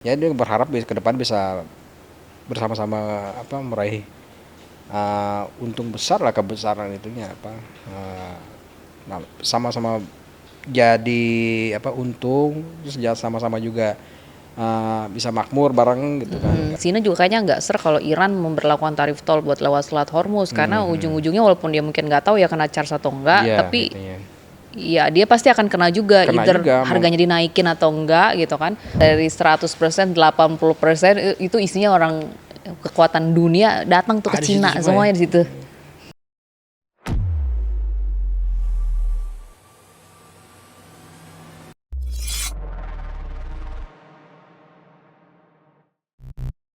Ya dia berharap ke depan bisa bersama-sama meraih untung besar lah, kebesaran itunya sama-sama jadi untung, terus sama-sama juga bisa makmur bareng gitu kan. Cina juga kayaknya nggak ser kalau Iran memberlakukan tarif tol buat lewat Selat Hormuz karena ujung-ujungnya walaupun dia mungkin nggak tahu ya kena charge atau enggak, Iya, tapi itunya. ya dia pasti akan kena juga, Kena either juga, harganya dinaikin atau enggak gitu kan. Dari 100%, 80% itu isinya orang kekuatan dunia datang tuh ke Di situ Cina semua semuanya ya. di situ.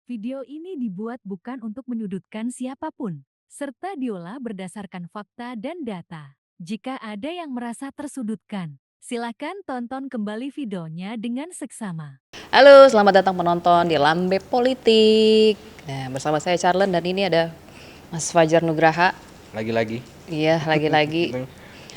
Video ini dibuat bukan untuk menyudutkan siapapun, serta diolah berdasarkan fakta dan data. Jika ada yang merasa tersudutkan, silakan tonton kembali videonya dengan seksama. Halo, selamat datang penonton di Lambe Politik. Nah, bersama saya Charlen dan ini ada Mas Fajar Nugraha. Lagi-lagi. Iya, lagi-lagi.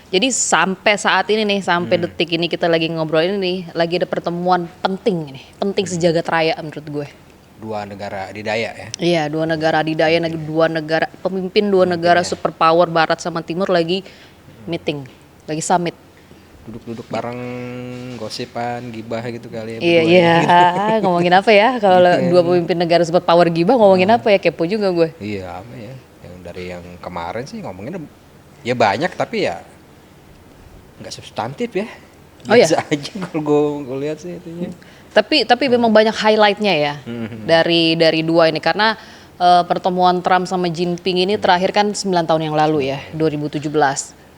Jadi sampai saat ini nih, sampai detik ini kita lagi ngobrol ini nih, lagi ada pertemuan penting nih, penting sejagat raya menurut gue. Dua negara adidaya ya. Iya, dua negara adidaya, dua negara pemimpin dua negara superpower barat sama timur lagi meeting, lagi summit. Duduk-duduk bareng, gosipan, gibah gitu kali ya. Iya, berdua iya. ya. Ngomongin apa ya? Kalau dua pemimpin negara superpower gibah ngomongin apa ya? Kepo juga gue. Iya, apa ya? Yang dari yang kemarin sih ngomongin ya banyak tapi ya nggak substantif ya. Oh ya? Biasa aja kalau gue lihat sih itunya. Tapi memang banyak highlightnya ya dari dua ini karena pertemuan Trump sama Jinping ini terakhir kan 9 tahun yang lalu ya, 2017.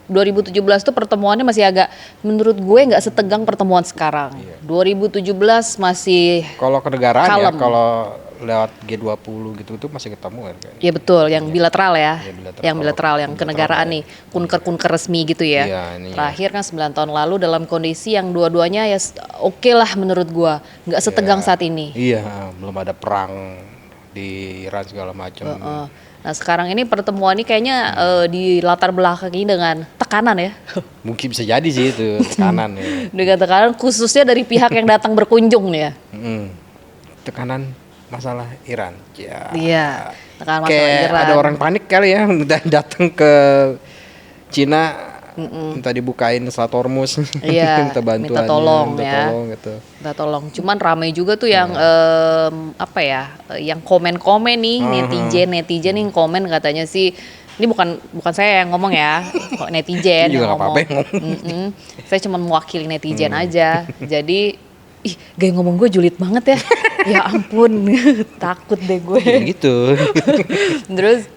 2017 tuh pertemuannya masih agak menurut gue nggak setegang pertemuan sekarang. 2017 masih Kalau kenegaraan ya, kalem. kalau lewat G20 gitu tuh masih ketemu kan kayaknya. Ya betul, yang bilateral ya. Iya, bilateral. Yang bilateral, yang Bilateral kenegaraan ya. nih, kunker-kunker resmi gitu ya. Iya, ini ya. Terakhir kan 9 tahun lalu dalam kondisi yang dua-duanya ya oke lah menurut gua. Nggak setegang saat ini. Iya, belum ada perang di Iran segala macam. Nah sekarang ini pertemuan ini kayaknya di latar belakangi dengan tekanan ya. Mungkin bisa jadi sih itu tekanan ya. Dengan tekanan khususnya dari pihak yang datang berkunjung nih ya. Tekanan masalah Iran. Ya. Iya, tekanan masalah Kayak Iran. ada orang panik kali ya datang ke Cina, minta dibukain Selat Hormuz. Iya, minta bantuan, minta tolong ya. tolong gitu. Minta tolong. Cuman ramai juga tuh yang apa ya, yang komen-komen nih netizen yang komen katanya sih ini bukan saya yang ngomong ya, kok netizen Ini juga yang nggak apa-apa yang ngomong. Saya cuma mewakili netizen aja. Jadi ih, gaya ngomong gue julid banget ya. Ya ampun, takut deh gue. Gitu. Terus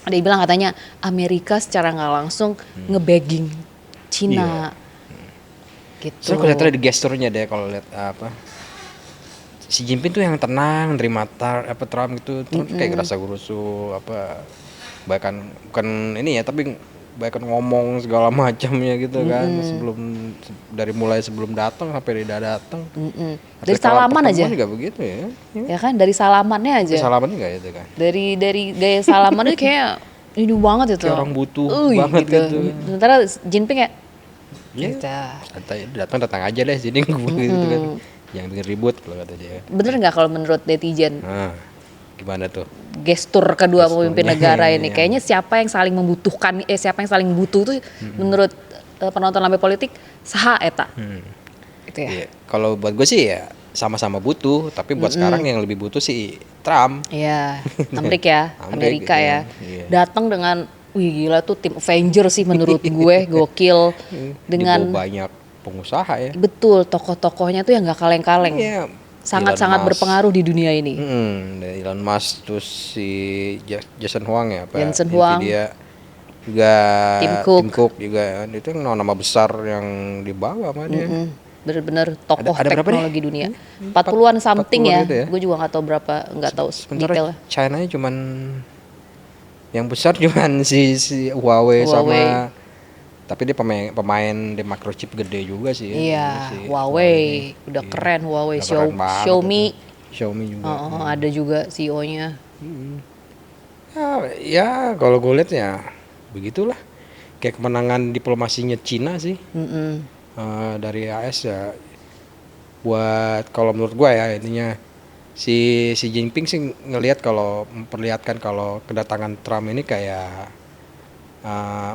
dia bilang katanya Amerika secara nggak langsung nge-bagging Cina. Gitu. Terus kalau lihat di gesturnya deh, kalau lihat si Jinping tuh yang tenang, nerima Trump gitu, Trump kayak gerasa gerusu bahkan bukan ini ya, tapi bahkan ngomong segala macamnya gitu kan, sebelum datang sampai dia datang. Dari salaman aja. Juga begitu ya. Ya kan dari salamannya aja. Salaman enggak itu kan. Dari gaya salamannya kayak ini banget itu. Kayak orang butuh banget gitu. Sementara Jinping ya santai, datang aja deh sini gitu kan. Yang bikin ribut kalau kata dia. Bener nggak kalau menurut netizen? Nah, gimana tuh? Gestur kedua pemimpin Gesturnya, negara ini iya. kayaknya siapa yang saling membutuhkan siapa yang saling butuh tuh menurut penonton Lambe Politik saha eta. Gitu ya. Iya. Kalau buat gue sih ya sama-sama butuh, tapi buat sekarang yang lebih butuh si Trump. Iya, Amerika gitu. ya. Iya. Datang dengan wih gila tuh tim Avenger sih menurut gue, gokil dengan Dibawa banyak pengusaha ya. betul tokoh-tokohnya tuh yang nggak kaleng-kaleng. Iya. Sangat-sangat Elon Musk. berpengaruh di dunia ini. Dari Elon Musk, terus si Jason Huang ya, Jensen Huang. Nvidia juga, Tim Cook juga kan, itu yang nama besar yang dibawa sama dia. Bener-bener tokoh Ada berapa teknologi dunia. 40-an something 40-an ya. gitu ya. Gue juga nggak tahu berapa, nggak tahu Sementara detailnya. China-nya cuman yang besar cuman si Huawei sama, tapi dia pemain di microchip gede juga sih ya. Iya, Si Huawei udah Iya. keren Huawei, Udah keren banget Xiaomi. itu. Xiaomi juga. Ada juga CEO-nya. Ya kalau gue lihat ya begitulah, kayak kemenangan diplomasinya Cina sih. Dari AS ya buat kalau menurut gua ya intinya si Jinping sih ngelihat kalau memperlihatkan kalau kedatangan Trump ini kayak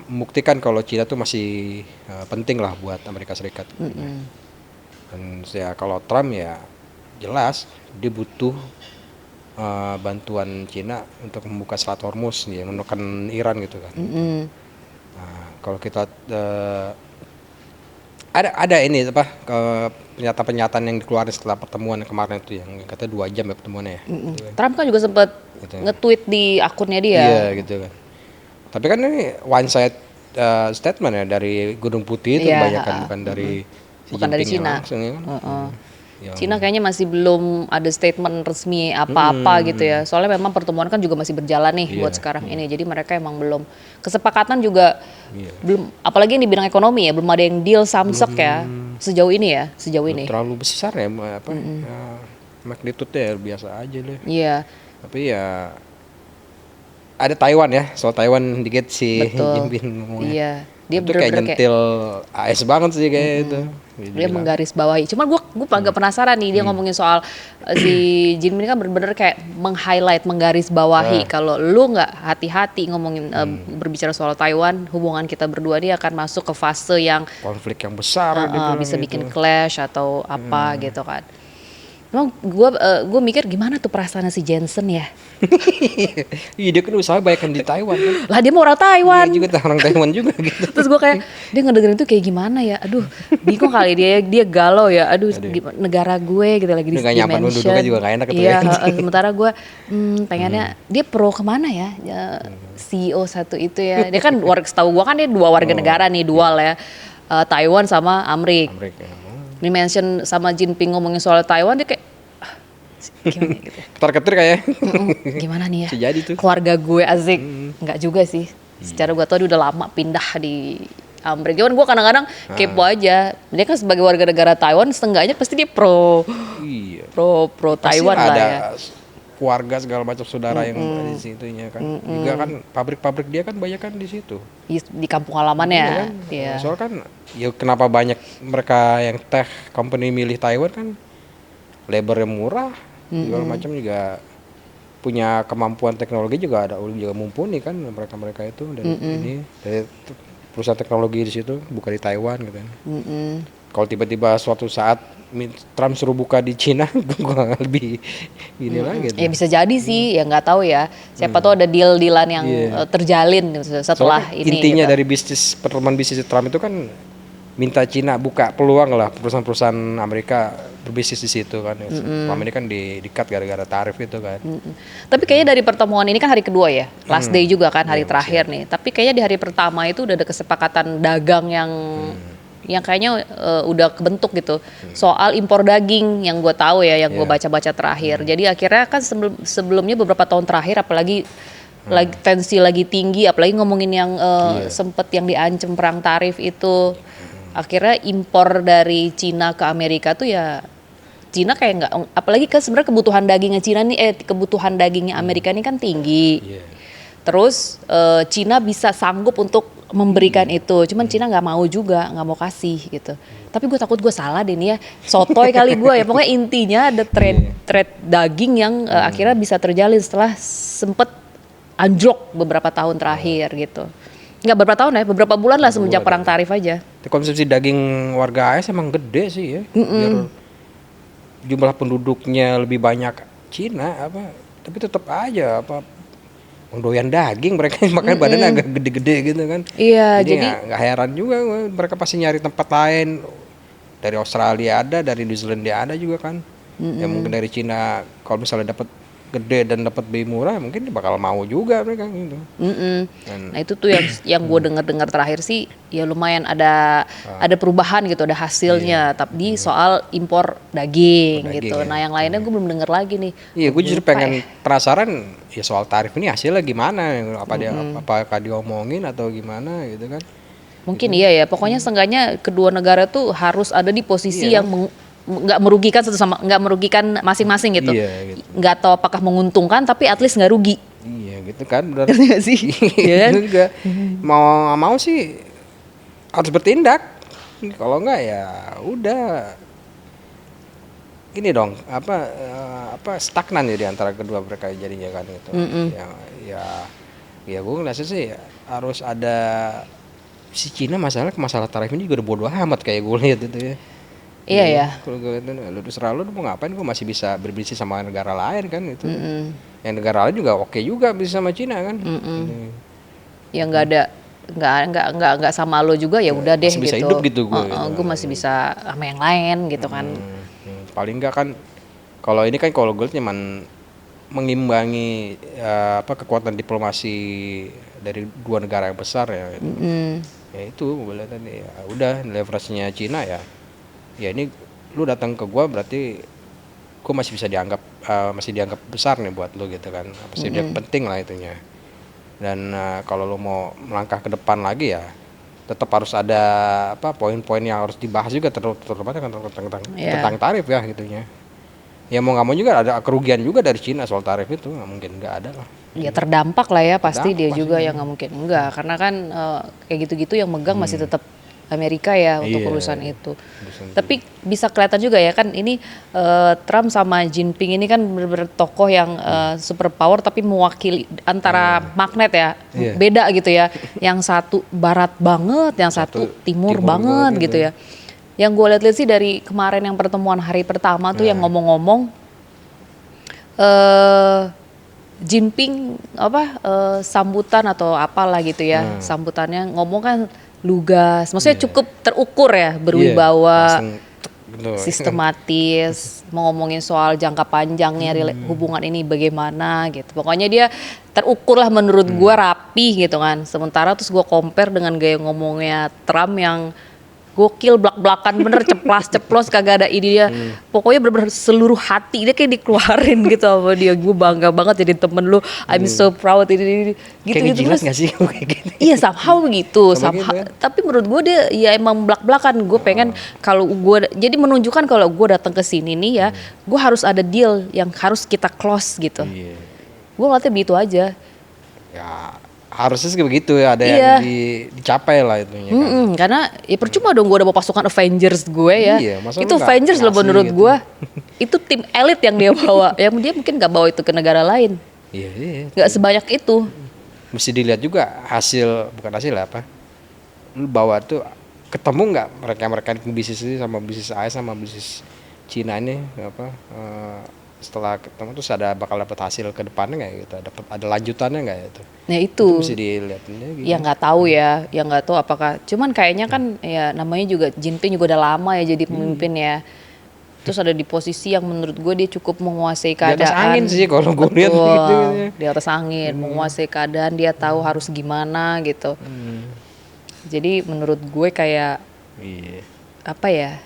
membuktikan kalau Cina tuh masih penting lah buat Amerika Serikat. Dan ya kalau Trump ya jelas dia butuh bantuan Cina untuk membuka Selat Hormuz yang menekan Iran gitu kan. Nah, kalau kita ada ini apa pernyataan-pernyataan yang dikeluarkan setelah pertemuan kemarin itu yang katanya 2 jam ya pertemuannya ya. Gitu kan. Trump kan juga sempat Gitu. nge-tweet di akunnya dia. Iya gitu kan. Tapi kan ini one side statement ya dari Gunung Putih itu Iya, kebanyakan bukan dari si Bukan dari Jinping Cina. langsung ya kan. Yang- Cina kayaknya masih belum ada statement resmi apa-apa gitu ya. Soalnya memang pertemuan kan juga masih berjalan nih buat sekarang ini. Jadi mereka emang belum kesepakatan juga belum, apalagi yang di bidang ekonomi ya, belum ada yang deal samsek ya sejauh ini ya, sejauh ini. terlalu besar ya apa magnitude-nya ya, biasa aja deh. Iya, Tapi ya ada Taiwan ya, soal Taiwan dikit si betul. Jinping ngomongnya. Iya, dia Itu kayak bener-bener kayak nyentil AS banget sih kayak itu. dia menggarisbawahi. Cuman gue agak penasaran nih dia ngomongin soal si Jinping kan bener-bener kayak meng-highlight, menggarisbawahi kalau lu nggak hati-hati ngomongin berbicara soal Taiwan, hubungan kita berdua ini akan masuk ke fase yang konflik yang besar dia bilang bisa gitu. bikin clash atau apa gitu kan. Emang gue mikir gimana tuh perasaan si Jensen ya? Iya dia kan usaha banyak di Taiwan kan. Lah dia mau orang Taiwan. Dia juga orang Taiwan juga gitu. Terus gue kayak dia ngedengerin tuh kayak gimana ya? Aduh, bingung kali dia galau ya. Aduh, negara gue gitu lagi di Dia nggak nyaman mention. duduknya juga nggak enak gitu Iya, ya. sementara gue pengennya dia pro kemana ya? CEO satu itu ya. Dia kan setahu gue kan dia 2 warga negara nih, dual ya. Taiwan sama Amrik. Amerika. Di mention sama Jinping ngomongin soal Taiwan dia kayak gimana gitu. Ketar-ketir kayak. Gimana nih ya? Bisa jadi tuh. Keluarga gue asik. Enggak juga sih. Secara gue tau dia udah lama pindah di Amrik. Cuman gue kadang-kadang kepo aja. Dia kan sebagai warga negara Taiwan setengahnya pasti dia Iya. pro Pasti Taiwan lah ada ya. keluarga segala macam saudara yang ada di situnya kan. Juga kan pabrik-pabrik dia kan banyak kan di situ. Di kampung halamannya. kan? Iya. Soalnya kan ya kenapa banyak mereka yang tech company milih Taiwan kan labornya murah, segala macam juga punya kemampuan teknologi juga juga mumpuni kan mereka itu dari perusahaan teknologi di situ bukan di Taiwan gitu kan. Kalau tiba-tiba suatu saat Trump suruh buka di Cina, gue lebih gini lagi. Ya bisa jadi sih, ya nggak tahu ya. Siapa tahu ada deal-dealan yang terjalin setelah Soalnya ini. intinya gitu. dari pertemuan bisnis Trump itu kan minta Cina buka peluang lah perusahaan-perusahaan Amerika berbisnis di situ kan. Selama ini kan di-cut gara-gara tarif itu kan. Tapi kayaknya dari pertemuan ini kan hari kedua ya, last day juga kan hari terakhir nih. Tapi kayaknya di hari pertama itu udah ada kesepakatan dagang yang kayaknya udah kebentuk gitu soal impor daging yang gue tahu ya, yang gue baca-baca terakhir. Jadi akhirnya kan sebelumnya beberapa tahun terakhir apalagi lagi tensi lagi tinggi, apalagi ngomongin yang sempet yang diancam perang tarif itu. Akhirnya impor dari Cina ke Amerika tuh ya Cina kayak nggak, apalagi kan sebenarnya kebutuhan dagingnya Cina nih, kebutuhan dagingnya Amerika ini kan tinggi. Terus Cina bisa sanggup untuk memberikan itu, cuman Cina nggak mau juga, nggak mau kasih gitu. Tapi gue takut gue salah deh nih ya, sotoy kali gue ya. Pokoknya intinya ada trade daging yang akhirnya bisa terjalin setelah sempet anjlok beberapa tahun terakhir gitu. Nggak beberapa tahun ya, beberapa bulan lah semenjak perang tarif aja. Konsumsi daging warga AS emang gede sih ya. Biar jumlah penduduknya lebih banyak Cina tapi tetap aja doyan daging mereka makanya badannya agak gede-gede gitu kan. Iya, jadi nggak heran juga mereka pasti nyari tempat lain. Dari Australia ada, dari New Zealand dia ada juga kan. Ya mungkin dari Cina kalau misalnya dapat gede dan dapat lebih murah mungkin bakal mau juga mereka gitu. Nah itu tuh yang gue dengar terakhir sih ya lumayan ada perubahan gitu, ada hasilnya. Tapi soal impor daging gitu. Ya. Nah yang lainnya gue belum dengar lagi nih. Iya, gue justru pengen penasaran ya soal tarif ini hasilnya gimana? Apakah diomongin atau gimana gitu kan? Mungkin iya ya. Pokoknya seenggaknya kedua negara tuh harus ada di posisi yang nggak merugikan nggak merugikan masing-masing gitu. Iya, gitu. Nggak tahu apakah menguntungkan tapi at least nggak rugi. Iya gitu kan, benar. Nggak sih? Iya kan? Juga mau sih harus bertindak. Kalau enggak ya udah ini dong apa stagnan ya di antara kedua mereka jadinya kan gitu. Ya ya ya gue ngerasa sih harus ada si Cina masalah tarif ini juga udah bodo amat kayak gue lihat itu ya. Iya ya. Kalau gue lihat lu terserah lu mau ngapain, gue masih bisa berbisnis sama negara lain kan itu. Yang negara lain juga oke juga bisnis sama Cina kan. Yang nggak sama lo juga ya udah deh Masih bisa gitu. hidup gitu gue. Gitu. Gue masih bisa sama yang lain gitu kan. Paling enggak kan kalau ini kan kalau gue cuman mengimbangi kekuatan diplomasi dari dua negara yang besar ya. Ya itu gue lihat tadi ya udah leverage-nya Cina ya ini lu datang ke gua berarti gua masih bisa dianggap besar nih buat lu gitu kan, masih penting lah itunya. Dan kalau lu mau melangkah ke depan lagi ya tetap harus ada poin-poin yang harus dibahas juga terutama tentang tarif ya gitunya. Ya mau nggak mau juga ada kerugian juga dari Cina soal tarif itu, nggak mungkin nggak ada lah. Ya terdampak lah ya pasti dia juga pasti. yang nggak mungkin enggak karena kan kayak gitu-gitu yang megang masih tetap Amerika ya untuk urusan itu. Tapi bisa kelihatan juga ya kan ini Trump sama Jinping ini kan benar-benar tokoh yang super power tapi mewakili antara magnet ya beda gitu ya. Yang satu barat banget, yang satu timur banget gitu ya. Yang gue lihat-lihat sih dari kemarin yang pertemuan hari pertama tuh yang ngomong-ngomong Jinping sambutan atau apalah gitu ya sambutannya ngomong kan lugas, maksudnya cukup terukur ya berwibawa, sistematis, mau ngomongin soal jangka panjangnya hubungan ini bagaimana gitu. Pokoknya dia terukur lah menurut gue rapi gitu kan. Sementara terus gue compare dengan gaya ngomongnya Trump yang gokil blak-blakan bener ceplas-ceplos kagak ada ini dia pokoknya bener-bener seluruh hati dia kayak dikeluarin gitu sama dia. Gue bangga banget jadi temen lu, I'm so proud ini gitu kayak gitu jelas nggak sih kayak gini? Iya somehow begitu Gitu, kan? tapi menurut gue dia ya emang blak-blakan. Gue pengen kalau gue jadi menunjukkan kalau gue datang ke sini nih ya gue harus ada deal yang harus kita close gitu. Gue ngeliatnya begitu aja ya harusnya sih begitu ya ada yang dicapai lah itunya kan. Karena ya percuma dong gue udah bawa pasukan Avengers gue ya itu Avengers loh menurut gitu. gue itu tim elit yang dia bawa yang dia mungkin gak bawa itu ke negara lain gak sebanyak itu. Mesti dilihat juga bukan hasil apa lu bawa tuh ketemu nggak mereka bisnis ini sama bisnis AS sama bisnis Cina ini setelah ketemu terus bakal dapat hasil ke depannya nggak gitu, ada lanjutannya nggak itu. Nah itu mesti dilihat gitu. Ya nggak tahu ya, yang nggak tahu apakah. Cuman kayaknya kan ya namanya juga Jinping juga udah lama ya jadi pemimpin ya. Terus ada di posisi yang menurut gue dia cukup menguasai keadaan. Di atas angin sih kalau gue lihat gitu. Di atas angin, menguasai keadaan dia tahu harus gimana gitu. Jadi menurut gue kayak apa ya?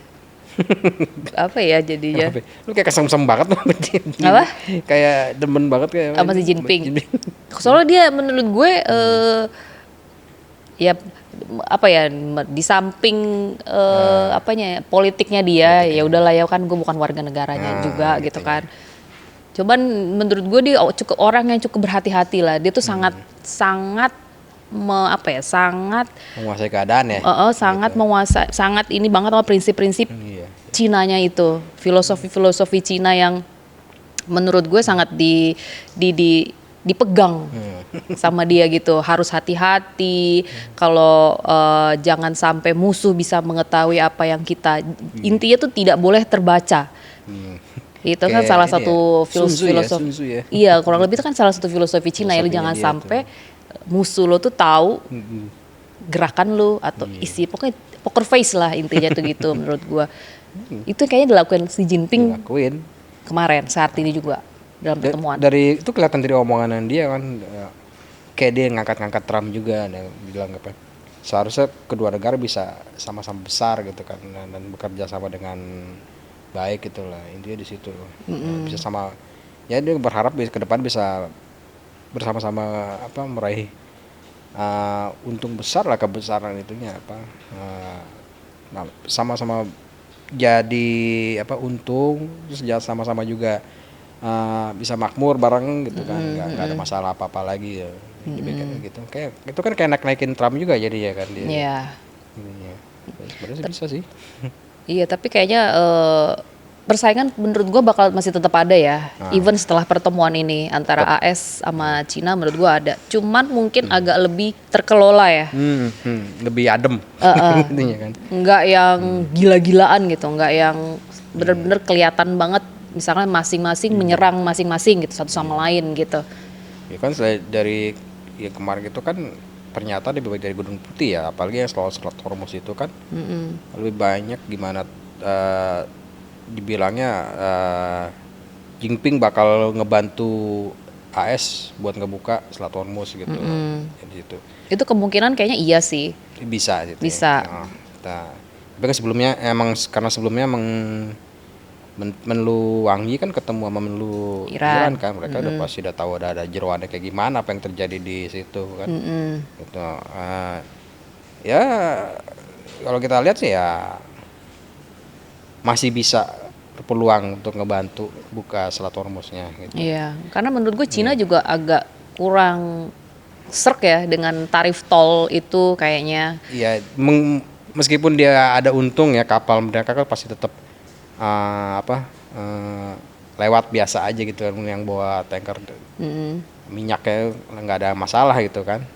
Apa ya jadinya? Lu kayak kesem-sem banget loh. Apa? Kayak demen banget kayak sama si Jinping. Soalnya dia menurut gue ya apa ya di samping politiknya dia ya udahlah ya kan gue bukan warga negaranya juga gitu kan. Cuman menurut gue dia cukup orang yang cukup berhati-hati lah. Dia tuh sangat menguasai keadaan ya. Sangat gitu. Menguasai, sangat ini banget sama prinsip-prinsip Cinanya itu, filosofi Cina yang menurut gue sangat dipegang sama dia gitu. Harus hati-hati kalau jangan sampai musuh bisa mengetahui apa yang kita intinya tuh tidak boleh terbaca. Itu kan salah satu filosofi. Ya? Iya, kurang lebih itu kan salah satu filosofi Cina ya. Lu jangan sampai musuh lo tuh tahu gerakan lo atau isi pokoknya poker face lah intinya tuh gitu menurut gua. Itu kayaknya dilakukan si Jinping kemarin saat ini juga dalam pertemuan. Dari itu kelihatan dari omongan dia kan kayak dia ngangkat Trump juga dan bilang apa seharusnya kedua negara bisa sama-sama besar gitu kan dan bekerja sama dengan baik gitulah intinya di situ. Bisa sama ya dia berharap ke depan bisa bersama-sama meraih untung besar lah kebesaran itunya sama-sama jadi untung terus sama-sama juga bisa makmur bareng gitu kan nggak ada masalah apa-apa lagi ya gitu kayak itu kan kayak naikin Trump juga jadi ya kan dia. Iya. Sebenarnya bisa sih. Iya tapi kayaknya persaingan menurut gua bakal masih tetap ada ya. Even setelah pertemuan ini antara AS sama Cina menurut gua ada. Cuman mungkin agak lebih terkelola ya. Lebih adem intinya kan. Nggak yang gila-gilaan gitu, nggak yang bener-bener kelihatan banget. Misalnya masing-masing menyerang masing-masing gitu satu sama lain gitu. Ya kan dari ya kemarin itu kan ternyata lebih baik dari Gedung Putih ya, apalagi yang Selat Hormuz itu kan lebih banyak gimana dibilangnya Jinping bakal ngebantu AS buat ngebuka Selat Hormuz gitu. Jadi Itu kemungkinan kayaknya iya sih. bisa gitu. Bisa. Ya. Tapi kan sebelumnya karena sebelumnya Menlu Wangi kan ketemu sama Menlu Iran kan, mereka udah pasti udah tahu ada jeroannya kayak gimana apa yang terjadi di situ kan. Gitu. Ya kalau kita lihat sih ya masih bisa berpeluang untuk ngebantu buka Selat Hormuznya gitu. Iya, karena menurut gue Cina juga agak kurang serk ya dengan tarif tol itu kayaknya. Iya, meskipun dia ada untung ya, kapal mereka kan pasti tetap lewat biasa aja gitu kan, yang bawa tanker minyaknya nggak ada masalah gitu kan.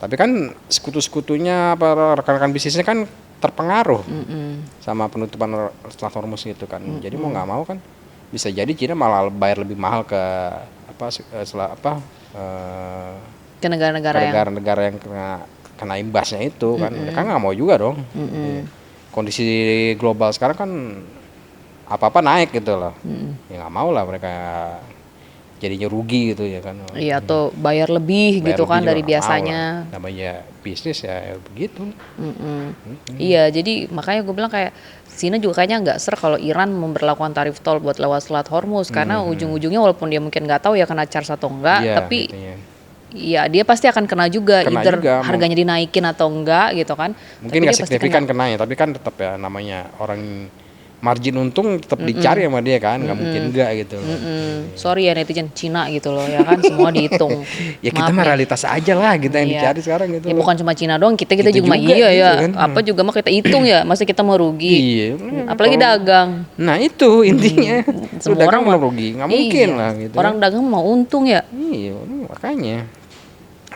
Tapi kan sekutu-sekutunya rekan-rekan bisnisnya kan terpengaruh sama penutupan Selat Hormuz gitu kan. Jadi mau nggak mau kan bisa jadi Cina malah bayar lebih mahal ke Ke negara-negara yang kena imbasnya itu kan. Mereka nggak mau juga dong. Kondisi global sekarang kan apa-apa naik gitu loh. Ya nggak mau lah mereka jadinya rugi gitu ya kan. Iya, atau bayar lebih gitu kan dari biasanya. Namanya bisnis ya begitu. Iya, jadi makanya gue bilang kayak Cina juga kayaknya nggak ser kalau Iran memberlakukan tarif tol buat lewat Selat Hormuz karena ujung-ujungnya walaupun dia mungkin nggak tahu ya kena charge atau enggak, Iya, tapi intinya. ya dia pasti akan kena juga, either juga, harganya dinaikin atau enggak gitu kan. Mungkin Tapi nggak dia pasti signifikan kenanya, tapi kan tetap ya namanya orang margin untung tetap dicari sama dia kan, nggak mungkin enggak gitu. Sorry ya netizen Cina gitu loh ya kan, semua dihitung. Ya kita Maaf mah nih. realitas aja lah kita yang Iya. dicari sekarang gitu. Ya bukan cuma Cina doang, kita Kita juga juga iya gitu ya. kan. Apa juga mah kita hitung ya, masa kita mau rugi. Iya. Apalagi kalau- dagang. Nah itu intinya. Lu Semua dagang orang mau rugi, nggak mungkin Iya. lah gitu. Orang dagang mau untung ya. Iya, makanya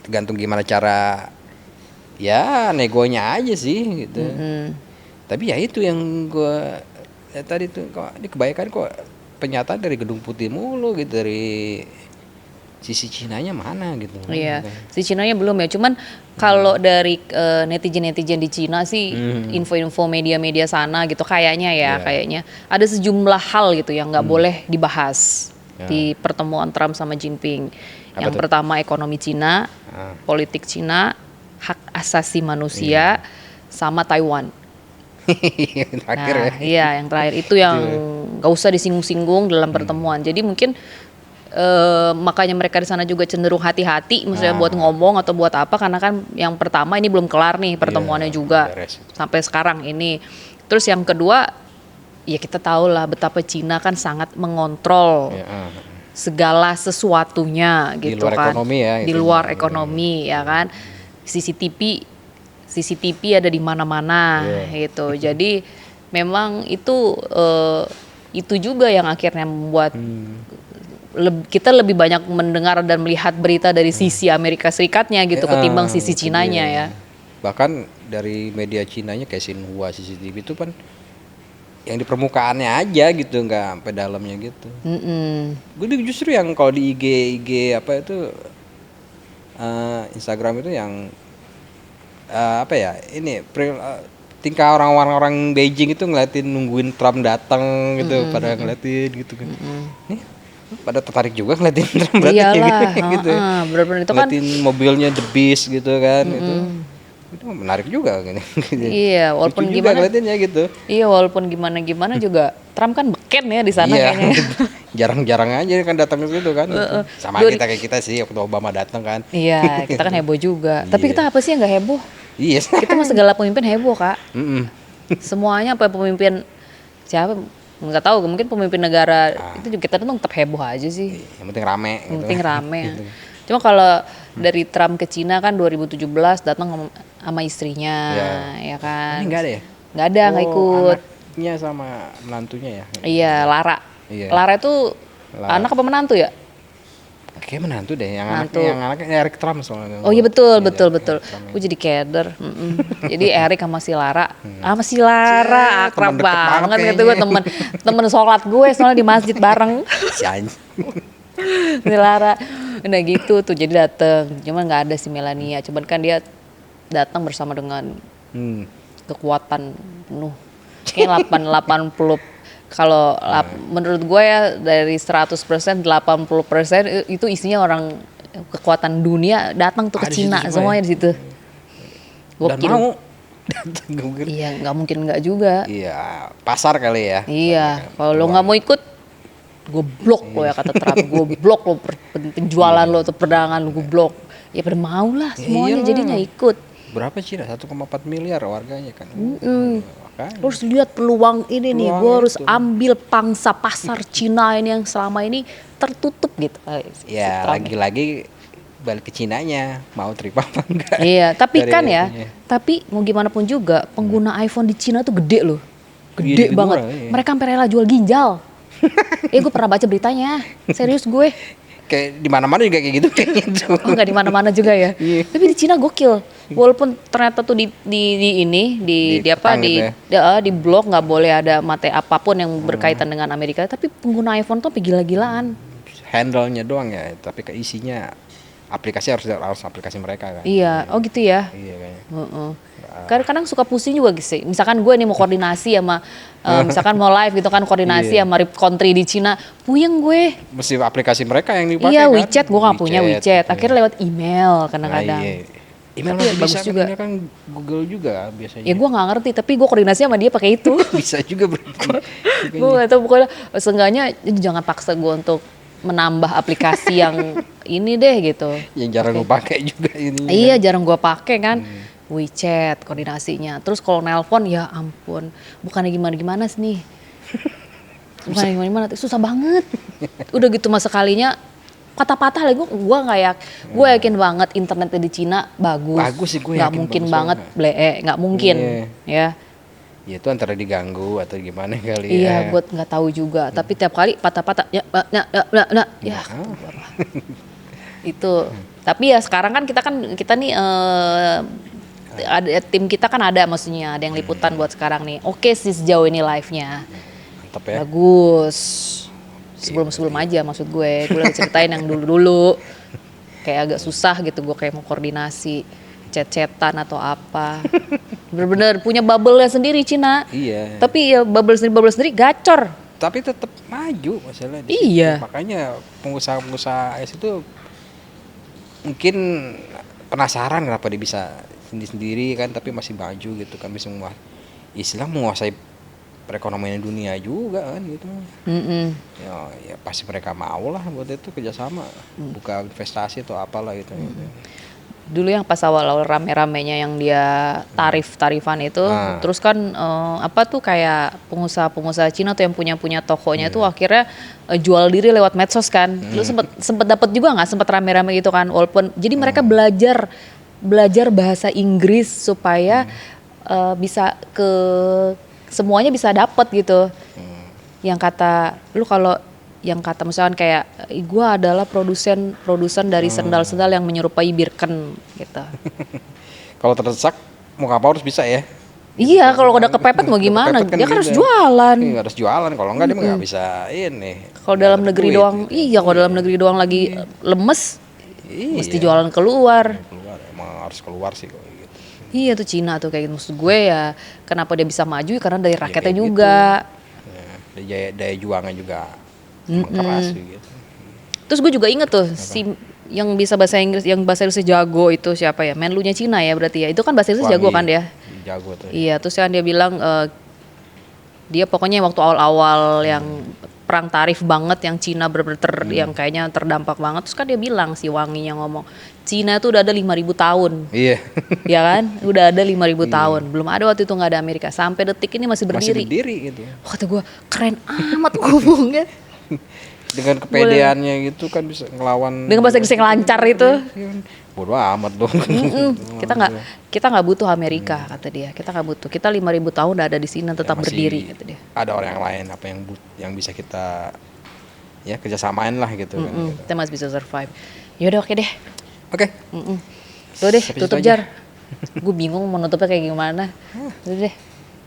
tergantung gimana cara ya negonya aja sih gitu. Tapi ya itu yang gua tadi tuh kok ini kebanyakan kok pernyataan dari Gedung Putih mulu gitu, dari sisi Cinanya mana gitu. Iya, si Cinanya belum ya. Cuman kalau dari netizen-netizen di Cina sih, info-info media-media sana gitu kayaknya ya, Iya. kayaknya ada sejumlah hal gitu yang nggak boleh dibahas di pertemuan Trump sama Jinping. Apa Yang tuh? pertama ekonomi Cina, politik Cina, hak asasi manusia, sama Taiwan. Terakhir Nah, ya. iya, yang terakhir itu yang nggak usah disinggung-singgung dalam pertemuan. Jadi mungkin makanya mereka di sana juga cenderung hati-hati, maksudnya buat ngomong atau buat apa, karena kan yang pertama ini belum kelar nih pertemuannya juga beres. sampai sekarang ini. Terus yang kedua, ya kita tahu lah betapa Cina kan sangat mengontrol Ya, segala sesuatunya Di gitu luar kan. ekonomi ya, Di intinya. luar ekonomi ya kan. CCTV ada di mana-mana gitu. Jadi memang itu juga yang akhirnya membuat kita lebih banyak mendengar dan melihat berita dari sisi Amerika Serikatnya gitu ketimbang sisi itu Cinanya dia. ya. Bahkan dari media Cinanya kayak Xinhua CCTV itu kan yang di permukaannya aja gitu, nggak sampai dalamnya gitu. Gue justru yang kalau di IG apa itu Instagram itu yang apa ya ini tingkah orang-orang Beijing itu ngeliatin nungguin Trump datang gitu, pada ngeliatin gitu kan. Nih pada tertarik juga ngeliatin Trump berarti Iyalah, gitu. bener-bener itu kan. Ngeliatin mobilnya The Beast gitu kan, itu menarik juga gini. Iya, walaupun Lucu juga gimana. ngeliatinnya gitu. Iya, walaupun gimana juga Trump kan beken ya di sana Iya, kayaknya. jarang-jarang aja kan datang ke situ kan. Sama Dua- kayak kita sih waktu Obama datang kan. Iya, kita kan heboh juga. Tapi kita apa sih yang nggak heboh? Iya. Kita mah segala pemimpin heboh, Kak. Mm-mm. Semuanya apa pemimpin siapa nggak tahu, mungkin pemimpin negara itu juga kita tuh tetap heboh aja sih. Yang penting rame. Yang gitu. penting rame. Cuma kalau dari Trump ke Cina kan 2017 datang sama istrinya, ya kan. Ini nggak ada ya? Nggak ada, nggak ikut. adiknya sama menantunya ya. Iya, Lara. Iya. Lara itu Lara. anak apa menantu ya? Kayak menantu deh, Menantu. yang anaknya Eric Trump soalnya. Oh iya betul, Iya, betul, Eric betul. Trump, ya. Gue jadi keder. Jadi Erik sama si Lara, sama si Lara akrab temen deket banget banget gitu kayaknya. gue temen sholat gue soalnya di masjid bareng. Si anjing. Si Lara, udah gitu tuh jadi dateng. Cuman nggak ada si Melania. Cuman kan dia datang bersama dengan kekuatan penuh. Kayak 80 kalau menurut gue ya dari 100% 80% itu isinya orang kekuatan dunia datang tuh ke Ada di Cina situ semua semuanya di situ. Dan Gokil. mau. Iya, nggak mungkin nggak juga. Iya, pasar kali ya. Iya, kalau lo nggak mau ikut, gue blok lo ya kata Trump. Gue blok lo penjualan lo atau perdagangan lo, gue blok. Ya pada mau lah semuanya Iyalah. jadinya ikut. Berapa Cina? 1,4 miliar warganya kan. Makanya. Lo harus lihat peluang ini nih, Peluang gue harus itu. ambil pangsa pasar Cina ini yang selama ini tertutup gitu. Si Ya, Trump. lagi-lagi balik ke Cinanya, mau terima apa enggak? Iya, tapi Dari kan ya, itunya. tapi mau gimana pun juga pengguna iPhone di Cina tuh gede loh. Iya, Gede gede banget. murah, iya. Mereka sampai rela jual ginjal. Gue pernah baca beritanya. Serius gue. Kayak di mana-mana juga kayak gitu kayaknya tuh. Oh nggak di mana-mana juga ya. Iya. Tapi di Cina gokil. Walaupun ternyata tuh di apa Dikekang gitu di blog nggak boleh ada materi apapun yang berkaitan dengan Amerika, tapi pengguna iPhone tuh sampai gila-gilaan. Handle-nya doang ya, tapi ke isinya aplikasi harus aplikasi mereka kan. Iya, oh gitu ya. Iya kayaknya. Heeh. Kadang suka pusing juga sih. Misalkan gue nih mau koordinasi sama, misalkan mau live gitu kan koordinasi Iya. sama rip country di Cina, puyeng gue. Mesti aplikasi mereka yang dipakai Iya kan. WeChat, gue nggak punya WeChat. Akhirnya lewat email kadang-kadang. Nah, iya. Email Tapi masih ya bisa bagus juga. juga. Kan Google juga biasanya. Ya gue nggak ngerti, tapi gue koordinasi sama dia pakai itu. Bisa juga berarti. Gue gak tau, pokoknya seenggaknya jangan paksa gue untuk menambah aplikasi yang ini deh gitu. Yang jarang gue pakai juga ini. Iya jarang gue pakai kan. WeChat koordinasinya. Terus kalau nelpon ya ampun, bukannya gimana-gimana sih nih. Bukannya gimana-gimana, susah banget. Udah gitu mas sekalinya patah-patah lagi gue nggak gue yakin banget internetnya di Cina bagus. Bagus sih, gue nggak yakin mungkin bagus banget nggak mungkin ya. Ya itu antara diganggu atau gimana kali Iya, ya. gue nggak tahu juga. Tapi tiap kali patah-patah, ya. Itu. Tapi ya sekarang kan kita nih ada tim kita kan ada maksudnya ada yang liputan buat sekarang nih. Oke sih sejauh ini live-nya Mantap ya. bagus. Sebelum aja maksud gue lagi ceritain yang dulu kayak agak susah gitu gue kayak mau koordinasi chat-chatan atau apa. Bener-bener punya bubble-nya sendiri Cina. Iya. Tapi ya bubble sendiri gacor. Tapi tetap maju masalah di Iya. situ. Makanya pengusaha-pengusaha AS itu mungkin penasaran kenapa dia bisa sendiri kan, tapi masih maju gitu kan, bisa Islam menguasai perekonomian dunia juga kan gitu. Ya pasti mereka mau lah buat itu kerjasama, buka investasi atau apalah gitu. Dulu yang pas awal-awal rame-ramenya yang dia tarifan itu, terus kan apa tuh kayak pengusaha Cina tuh yang punya tokonya tuh akhirnya jual diri lewat medsos kan. Lu sempet dapat juga nggak, sempet rame-rame gitu kan, walaupun jadi mereka belajar bahasa Inggris supaya bisa semuanya bisa dapat gitu. Yang kata misalkan kayak gue adalah produsen dari sendal-sendal yang menyerupai Birken gitu. Kalau terdesak mau apa harus bisa ya. Iya, kalau udah kepepet mau gimana? Kepepet kan Dia kan gitu. harus jualan. Iya, harus jualan, kalau enggak dia mah nggak bisa ini. Kalau Nggak dalam dapet negeri duit, doang, gitu. iya kalau dalam negeri doang lagi lemes, Iya. mesti jualan keluar. Keluar, emang harus keluar sih kalau gitu. Iya tuh Cina tuh kayak gitu. Maksud gue ya, kenapa dia bisa maju? Ya karena dari rakyatnya kayak juga. Ya, daya juangnya juga emang keras sih, gitu. Terus gue juga inget tuh yang bisa bahasa Inggris, yang bahasa Inggrisnya jago itu siapa ya? Menlunya Cina ya berarti ya. Itu kan bahasa Inggris jago Wangi. kan dia. Jago tuh. Iya, terus kan dia bilang dia pokoknya waktu awal-awal yang perang tarif banget yang Cina bener-bener yang kayaknya terdampak banget. Terus kan dia bilang si Wangi yang ngomong, Cina tuh udah ada 5.000 tahun. Iya. Ya kan? Udah ada 5.000 tahun. Belum ada waktu itu nggak ada Amerika. Sampai detik ini masih Masih berdiri. berdiri gitu. Kata gue keren amat ngomongnya. dengan kepedeannya gitu kan bisa ngelawan Dengan bahasa Inggris yang lancar itu. bodo amat dong. Kita nggak butuh Amerika kata dia. Kita nggak butuh. Kita 5.000 tahun udah ada di sini tetap Masih berdiri kata dia. ada orang yang lain apa yang bisa kita ya kerjasamain lah gitu kan. Gitu. Kita masih bisa survive. Yaudah oke deh. Oke. Tuh deh Sampai tutup situ aja. Jar. Gue bingung mau nutupnya kayak gimana. Udah deh.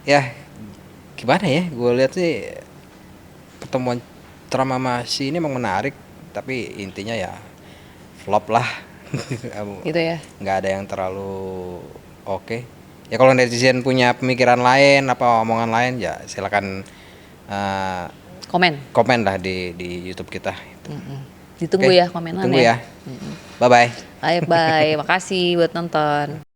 Ya gimana ya, gue lihat sih pertemuan Trump sama Xi ini emang menarik, tapi intinya ya flop lah. Gitu ya. Nggak ada yang terlalu oke. Ya kalau netizen punya pemikiran lain apa omongan lain ya silakan komen lah di YouTube kita. Ditunggu Oke, ya komenan tunggu ya. ya. Bye bye. Bye bye. Makasih buat nonton.